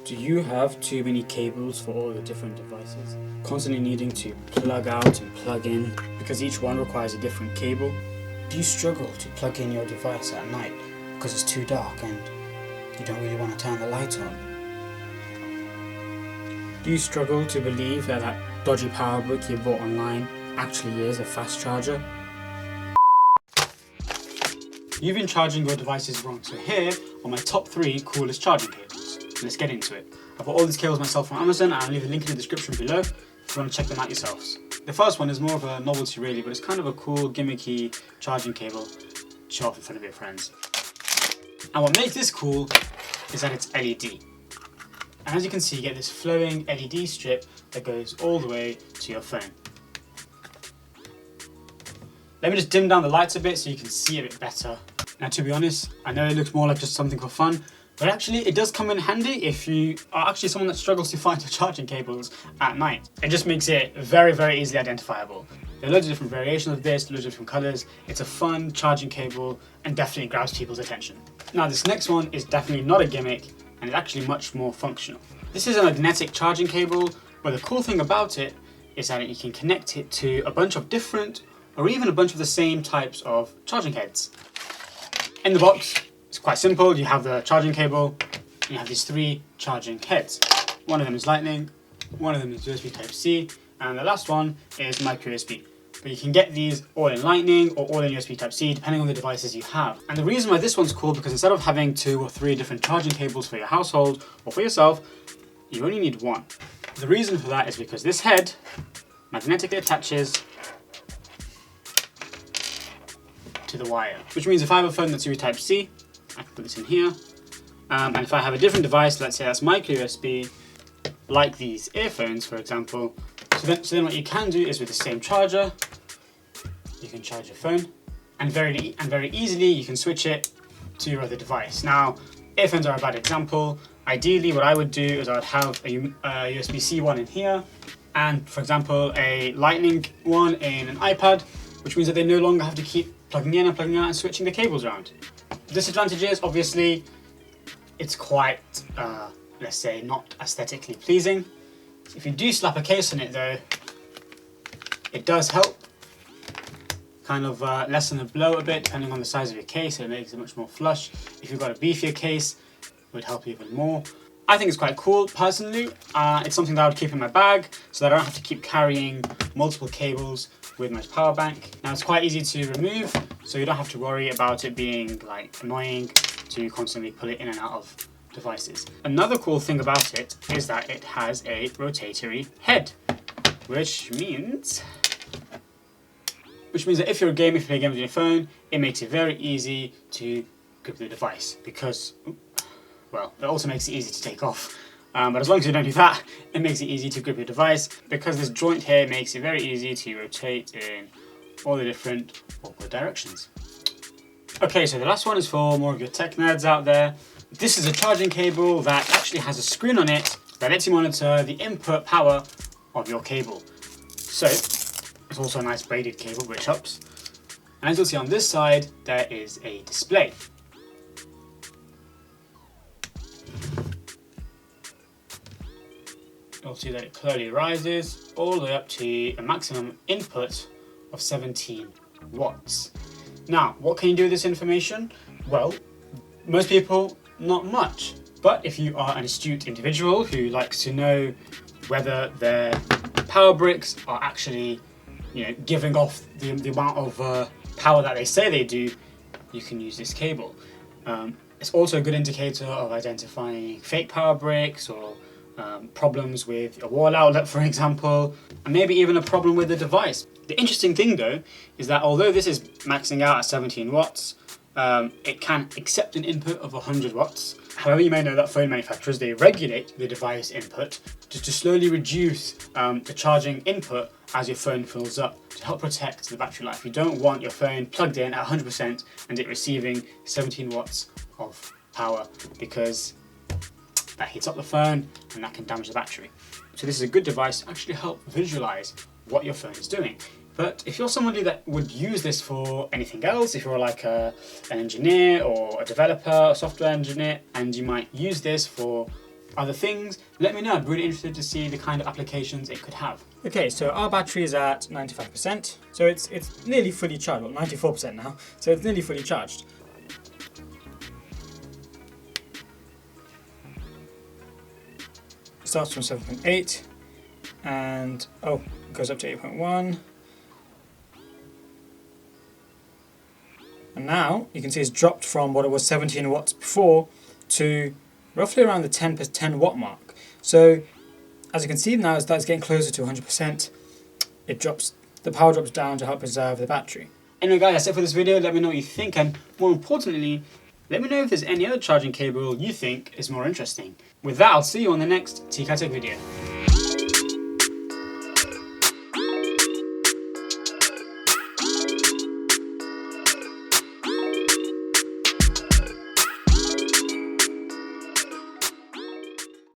Do you have too many cables for all your different devices? Constantly needing to plug out and plug in because each one requires a different cable? Do you struggle to plug in your device at night because it's too dark and you don't really want to turn the light on? Do you struggle to believe that that dodgy power brick you bought online actually is a fast charger? You've been charging your devices wrong, so here are my top 3 coolest charging cables. Let's get into it. I bought all these cables myself from Amazon and I'll leave a link in the description below if you want to check them out yourselves. The first one is more of a novelty really, but it's kind of a cool gimmicky charging cable to show off in front of your friends. And what makes this cool is that it's LED. And as you can see, you get this flowing LED strip that goes all the way to your phone. Let me just dim down the lights a bit so you can see a bit better. Now to be honest, I know it looks more like just something for fun, but actually it does come in handy if you are actually someone that struggles to find your charging cables at night. It just makes it very, very easily identifiable. There are loads of different variations of this, loads of different colours. It's a fun charging cable and definitely grabs people's attention. Now this next one is definitely not a gimmick and it's actually much more functional. This is a magnetic charging cable, but the cool thing about it is that you can connect it to a bunch of different or even a bunch of the same types of charging heads. In the box, it's quite simple. You have the charging cable, and you have these 3 charging heads. One of them is Lightning, one of them is USB Type-C, and the last one is micro USB. But you can get these all in Lightning or all in USB Type-C, depending on the devices you have. And the reason why this one's cool, because instead of having 2 or 3 different charging cables for your household or for yourself, you only need one. The reason for that is because this head magnetically attaches to the wire, which means if I have a phone that's USB Type-C, I can put this in here, and if I have a different device, let's say that's micro USB, like these earphones for example, so then what you can do is with the same charger, you can charge your phone, and very easily you can switch it to your other device. Now, earphones are a bad example. Ideally, what I would do is I would have a USB-C one in here, and for example, a Lightning one in an iPad, which means that they no longer have to keep plugging in and plugging out and switching the cables around. The disadvantage is, obviously, it's quite, let's say, not aesthetically pleasing. If you do slap a case on it though, it does help kind of lessen the blow a bit depending on the size of your case. It makes it much more flush. If you've got a beefier case, it would help even more. I think it's quite cool personally. It's something that I would keep in my bag so that I don't have to keep carrying multiple cables with my power bank. Now it's quite easy to remove, so you don't have to worry about it being like annoying to constantly pull it in and out of devices. Another cool thing about it is that it has a rotatory head, which means that if you're a gamer, if you play games on your phone, it makes it very easy to grip the device because, well, it also makes it easy to take off. But as long as you don't do that, it makes it easy to grip your device because this joint here makes it very easy to rotate in all the different awkward directions. Okay, so the last one is for more of your tech nerds out there. This is a charging cable that actually has a screen on it that lets you monitor the input power of your cable. So, it's also a nice braided cable which helps. And as you'll see on this side, there is a display. You'll see that it clearly rises all the way up to a maximum input of 17 watts. Now, what can you do with this information? Well, most people, not much. But if you are an astute individual who likes to know whether their power bricks are actually, giving off the amount of power that they say they do, you can use this cable. It's also a good indicator of identifying fake power bricks or problems with a wall outlet, for example, and maybe even a problem with the device. The interesting thing though is that although this is maxing out at 17 watts, it can accept an input of 100 watts. However, you may know that phone manufacturers, they regulate the device input to slowly reduce the charging input as your phone fills up to help protect the battery life. You don't want your phone plugged in at 100% and it receiving 17 watts of power because that heats up the phone and that can damage the battery. So this is a good device to actually help visualize what your phone is doing. But if you're somebody that would use this for anything else, if you're like an engineer or a developer, a software engineer, and you might use this for other things, let me know. I'm really interested to see the kind of applications it could have. Okay, so our battery is at 95%, so it's nearly fully charged, well 94% now, so it's nearly fully charged. It starts from 7.8 and it goes up to 8.1. And now you can see it's dropped from what it was 17 watts before to roughly around the 10 watt mark. So as you can see now, as that's getting closer to 100%, the power drops down to help preserve the battery. Anyway guys, that's it for this video. Let me know what you think, and more importantly, let me know if there's any other charging cable you think is more interesting. With that, I'll see you on the next techy video.